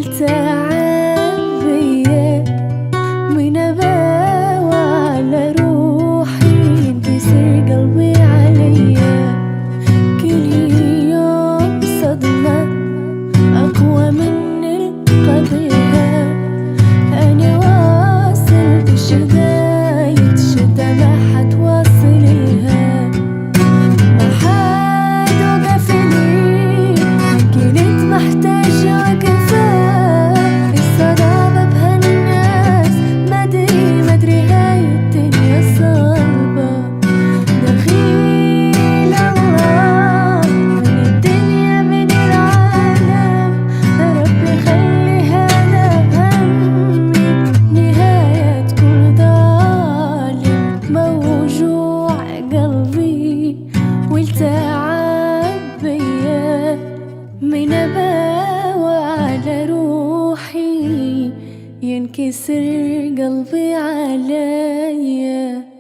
والتعب بيا من أباوى على روحي ينكسر قلبي عليا. كل يوم صدمة أقوى من القضية. أنا واصل بشداية شدة ما حتواصل لها. ما حد وقف لي كنت محتاجة وقفة. الصداقة بهالناس مدري هاي الدنيا صعبة. دخيل الله من الدنيا من العالم. ربي خلي هذا همي نهاية كل ظالم. موجوع قلبي والتعب بيا من أباوى على روحي ينكسر قلبي عليا.